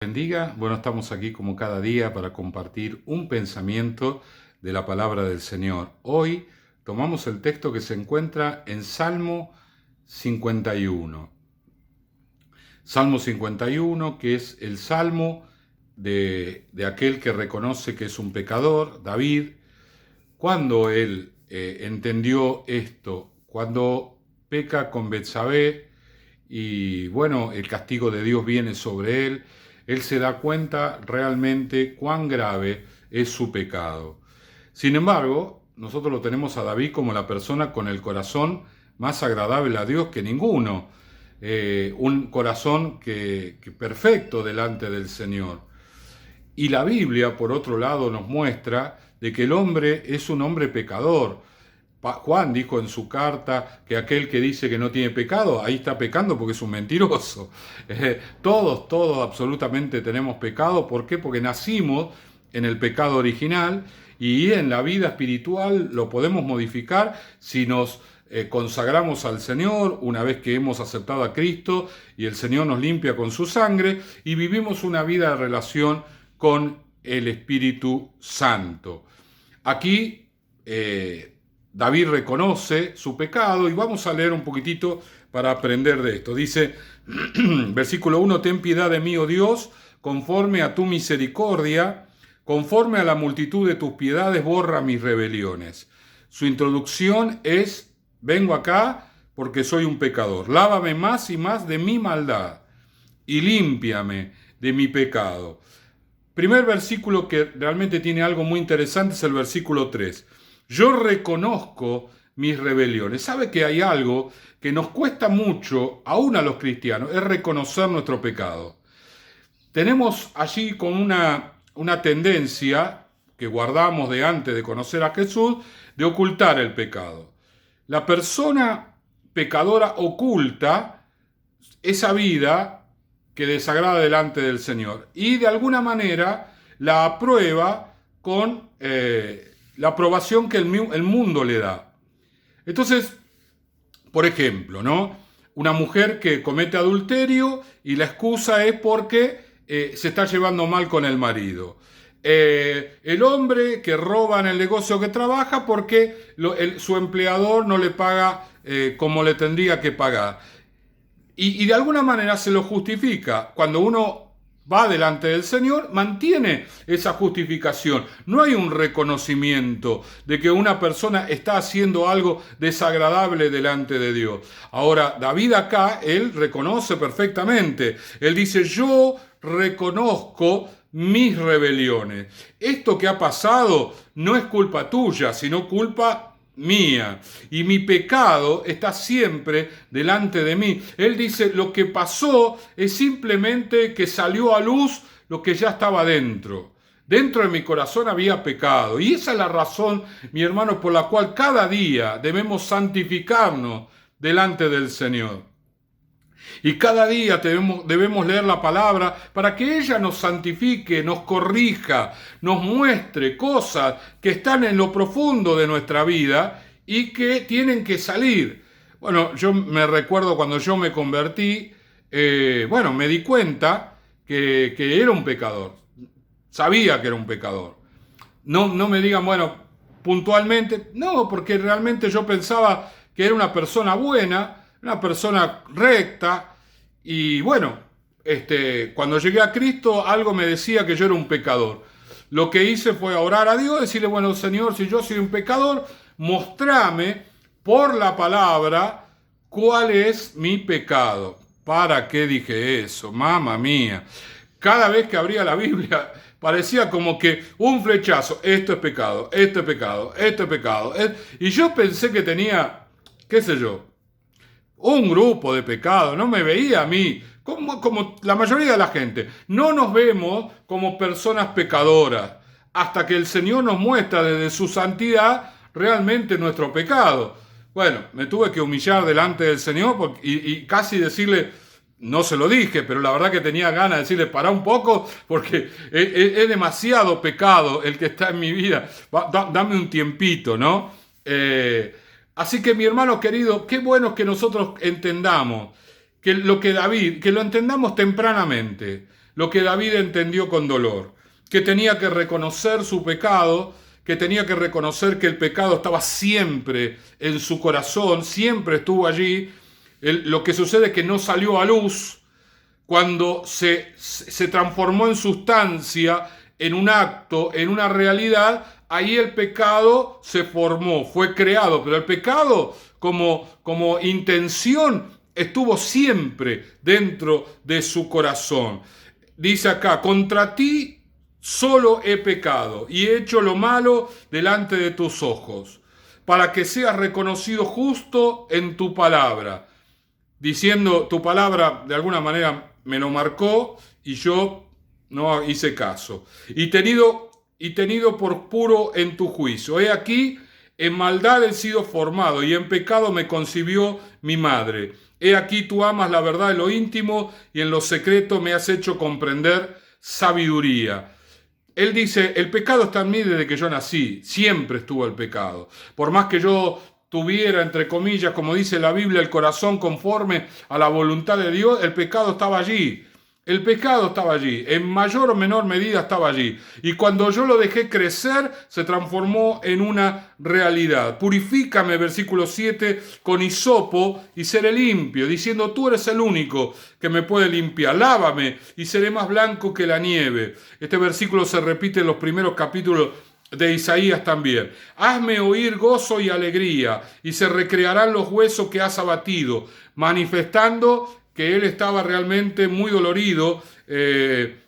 Bendiga. Bueno, estamos aquí como cada día para compartir un pensamiento de la palabra del Señor. Hoy tomamos el texto que se encuentra en Salmo 51. Salmo 51, que es el salmo de aquel que reconoce que es un pecador, David. Cuando él entendió esto, cuando peca con Betsabé y bueno, el castigo de Dios viene sobre él se da cuenta realmente cuán grave es su pecado. Sin embargo, nosotros lo tenemos a David como la persona con el corazón más agradable a Dios que ninguno. Un corazón que perfecto delante del Señor. Y la Biblia, por otro lado, nos muestra de que el hombre es un hombre pecador. Juan dijo en su carta que aquel que dice que no tiene pecado, ahí está pecando porque es un mentiroso. Todos absolutamente tenemos pecado. ¿Por qué? Porque nacimos en el pecado original y en la vida espiritual lo podemos modificar si nos consagramos al Señor una vez que hemos aceptado a Cristo y el Señor nos limpia con su sangre y vivimos una vida de relación con el Espíritu Santo. Aquí David reconoce su pecado y vamos a leer un poquitito para aprender de esto. Dice, versículo 1, ten piedad de mí, oh Dios, conforme a tu misericordia, conforme a la multitud de tus piedades, borra mis rebeliones. Su introducción es, vengo acá porque soy un pecador. Lávame más y más de mi maldad y límpiame de mi pecado. Primer versículo que realmente tiene algo muy interesante es el versículo 3. Yo reconozco mis rebeliones. ¿Sabe que hay algo que nos cuesta mucho, aún a los cristianos? Es reconocer nuestro pecado. Tenemos allí con una tendencia que guardamos de antes de conocer a Jesús, de ocultar el pecado. La persona pecadora oculta esa vida que desagrada delante del Señor y de alguna manera la aprueba con la aprobación que el mundo le da. Entonces, por ejemplo, ¿no? Una mujer que comete adulterio y la excusa es porque se está llevando mal con el marido. El hombre que roba en el negocio que trabaja porque su empleador no le paga como le tendría que pagar. Y de alguna manera se lo justifica. Cuando uno va delante del Señor, mantiene esa justificación. No hay un reconocimiento de que una persona está haciendo algo desagradable delante de Dios. Ahora, David acá, él reconoce perfectamente. Él dice, yo reconozco mis rebeliones. Esto que ha pasado no es culpa tuya, sino culpa mía, y mi pecado está siempre delante de mí. Él dice, lo que pasó es simplemente que salió a luz lo que ya estaba dentro. Dentro de mi corazón había pecado, y esa es la razón, mi hermano, por la cual cada día debemos santificarnos delante del Señor. Y cada día debemos leer la palabra para que ella nos santifique, nos corrija, nos muestre cosas que están en lo profundo de nuestra vida y que tienen que salir. Bueno, yo me recuerdo cuando yo me convertí, me di cuenta que era un pecador. Sabía que era un pecador. No me digan, bueno, puntualmente, no, porque realmente yo pensaba que era una persona buena, una persona recta, y bueno, cuando llegué a Cristo algo me decía que yo era un pecador. Lo que hice fue orar a Dios, decirle, bueno, Señor, si yo soy un pecador, mostrame por la palabra cuál es mi pecado. ¿Para qué dije eso? Mamma mía. Cada vez que abría la Biblia parecía como que un flechazo, esto es pecado, esto es pecado, esto es pecado. Y yo pensé que tenía, qué sé yo, un grupo de pecados, no me veía a mí, como la mayoría de la gente. No nos vemos como personas pecadoras, hasta que el Señor nos muestra desde su santidad realmente nuestro pecado. Bueno, me tuve que humillar delante del Señor y casi decirle, no se lo dije, pero la verdad que tenía ganas de decirle, pará un poco, porque es demasiado pecado el que está en mi vida. Dame un tiempito, ¿no? Así que mi hermano querido, qué bueno que nosotros entendamos que lo entendamos tempranamente. lo que David entendió con dolor, que tenía que reconocer su pecado, que tenía que reconocer que el pecado estaba siempre en su corazón, siempre estuvo allí. Lo que sucede es que no salió a luz cuando se transformó en sustancia, en un acto, en una realidad. Ahí el pecado se formó, fue creado, pero el pecado como intención estuvo siempre dentro de su corazón. Dice acá, contra ti solo he pecado y he hecho lo malo delante de tus ojos, para que seas reconocido justo en tu palabra. Diciendo, tu palabra de alguna manera me lo marcó y yo no hice caso. Y tenido por puro en tu juicio. He aquí, en maldad he sido formado y en pecado me concibió mi madre. He aquí, tú amas la verdad en lo íntimo y en lo secreto me has hecho comprender sabiduría. Él dice, el pecado está en mí desde que yo nací, siempre estuvo el pecado. Por más que yo tuviera, entre comillas, como dice la Biblia, el corazón conforme a la voluntad de Dios, el pecado estaba allí. El pecado estaba allí, en mayor o menor medida estaba allí. Y cuando yo lo dejé crecer, se transformó en una realidad. Purifícame, versículo 7, con hisopo y seré limpio, diciendo, tú eres el único que me puede limpiar. Lávame y seré más blanco que la nieve. Este versículo se repite en los primeros capítulos de Isaías también. Hazme oír gozo y alegría, y se recrearán los huesos que has abatido, manifestando que él estaba realmente muy dolorido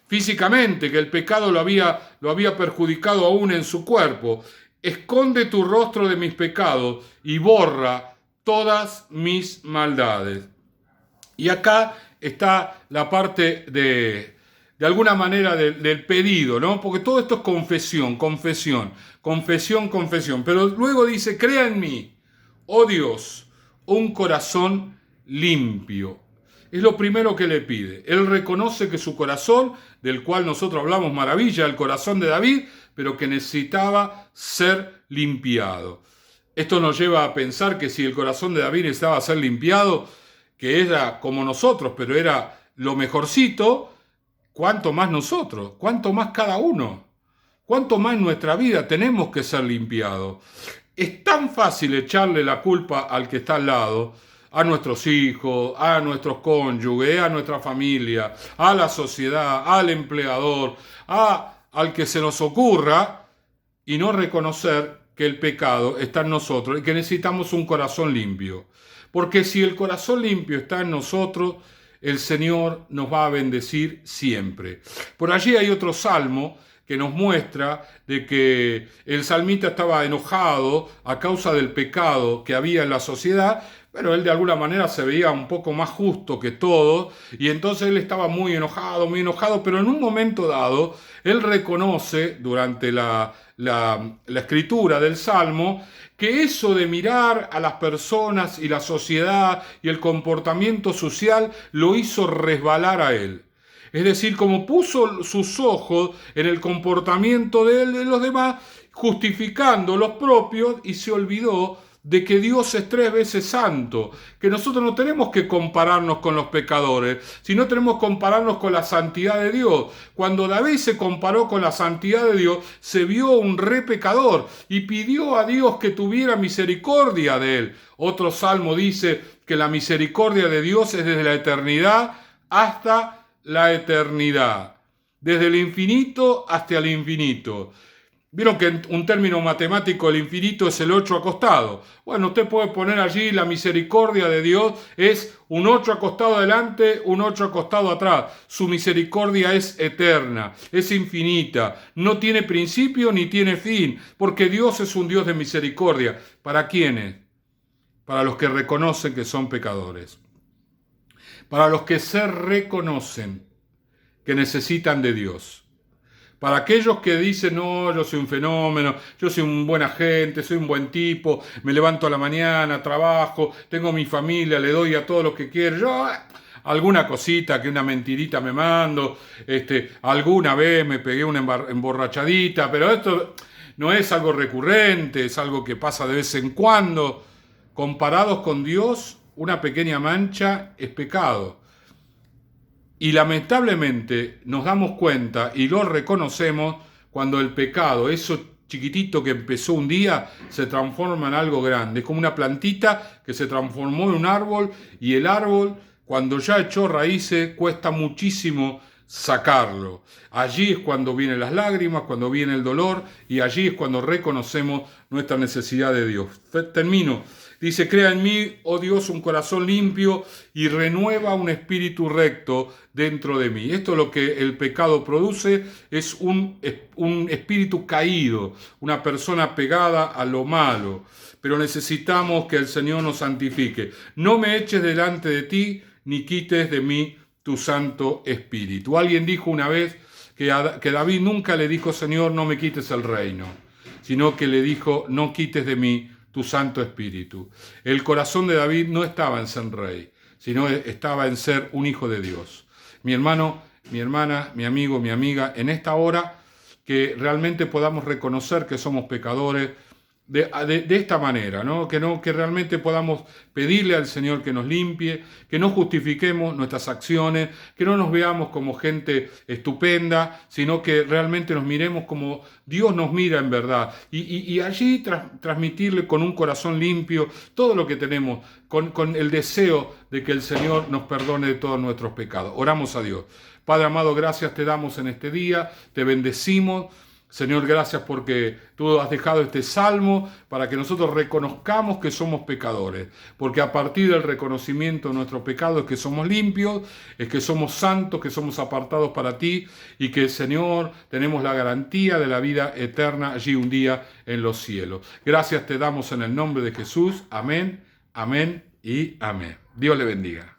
físicamente, que el pecado lo había perjudicado aún en su cuerpo. Esconde tu rostro de mis pecados y borra todas mis maldades. Y acá está la parte de alguna manera del pedido, ¿no? Porque todo esto es confesión. Pero luego dice, crea en mí, oh Dios, un corazón limpio. Es lo primero que le pide. Él reconoce que su corazón, del cual nosotros hablamos maravilla, el corazón de David, pero que necesitaba ser limpiado. Esto nos lleva a pensar que si el corazón de David necesitaba ser limpiado, que era como nosotros, pero era lo mejorcito, ¿cuánto más nosotros? ¿Cuánto más cada uno? ¿Cuánto más en nuestra vida tenemos que ser limpiados? Es tan fácil echarle la culpa al que está al lado, a nuestros hijos, a nuestros cónyuges, a nuestra familia, a la sociedad, al empleador, al que se nos ocurra, y no reconocer que el pecado está en nosotros y que necesitamos un corazón limpio. Porque si el corazón limpio está en nosotros, el Señor nos va a bendecir siempre. Por allí hay otro salmo que nos muestra de que el salmista estaba enojado a causa del pecado que había en la sociedad, pero él de alguna manera se veía un poco más justo que todo, y entonces él estaba muy enojado, pero en un momento dado, él reconoce durante la escritura del Salmo, que eso de mirar a las personas y la sociedad y el comportamiento social lo hizo resbalar a él. Es decir, como puso sus ojos en el comportamiento de él, de los demás, justificando los propios, y se olvidó de que Dios es 3 veces santo, que nosotros no tenemos que compararnos con los pecadores, sino tenemos que compararnos con la santidad de Dios. Cuando David se comparó con la santidad de Dios, se vio un re pecador y pidió a Dios que tuviera misericordia de él. Otro salmo dice que la misericordia de Dios es desde la eternidad hasta la eternidad, desde el infinito hasta el infinito. Vieron que un término matemático, el infinito es el 8 acostado. Bueno, usted puede poner allí la misericordia de Dios, es un 8 acostado adelante, un 8 acostado atrás. Su misericordia es eterna, es infinita, no tiene principio ni tiene fin, porque Dios es un Dios de misericordia. ¿Para quiénes? Para los que reconocen que son pecadores. Para los que se reconocen que necesitan de Dios. Para aquellos que dicen, no, yo soy un fenómeno, yo soy un buen agente, soy un buen tipo, me levanto a la mañana, trabajo, tengo mi familia, le doy a todo lo que quiero, yo alguna cosita, que una mentirita me mando, alguna vez me pegué una emborrachadita, pero esto no es algo recurrente, es algo que pasa de vez en cuando. Comparados con Dios, una pequeña mancha es pecado. Y lamentablemente nos damos cuenta y lo reconocemos cuando el pecado, eso chiquitito que empezó un día, se transforma en algo grande. Es como una plantita que se transformó en un árbol, y el árbol, cuando ya echó raíces, cuesta muchísimo sacarlo. Allí es cuando vienen las lágrimas, cuando viene el dolor, y allí es cuando reconocemos nuestra necesidad de Dios. Termino. Dice, crea en mí, oh Dios, un corazón limpio y renueva un espíritu recto dentro de mí. Esto es lo que el pecado produce, es un espíritu caído, una persona pegada a lo malo. Pero necesitamos que el Señor nos santifique. No me eches delante de ti, ni quites de mí tu Santo Espíritu. Alguien dijo una vez que David nunca le dijo, Señor, no me quites el reino, sino que le dijo, no quites de mí tu Santo Espíritu. El corazón de David no estaba en ser rey, sino estaba en ser un hijo de Dios. Mi hermano, mi hermana, mi amigo, mi amiga, en esta hora que realmente podamos reconocer que somos pecadores de esta manera, ¿no? Que realmente podamos pedirle al Señor que nos limpie, que no justifiquemos nuestras acciones, que no nos veamos como gente estupenda, sino que realmente nos miremos como Dios nos mira en verdad. Y allí transmitirle con un corazón limpio todo lo que tenemos, con el deseo de que el Señor nos perdone de todos nuestros pecados. Oramos a Dios. Padre amado, gracias te damos en este día, te bendecimos. Señor, gracias porque tú has dejado este salmo para que nosotros reconozcamos que somos pecadores, porque a partir del reconocimiento de nuestros pecados es que somos limpios, es que somos santos, que somos apartados para ti y que, Señor, tenemos la garantía de la vida eterna allí un día en los cielos. Gracias te damos en el nombre de Jesús. Amén, amén y amén. Dios le bendiga.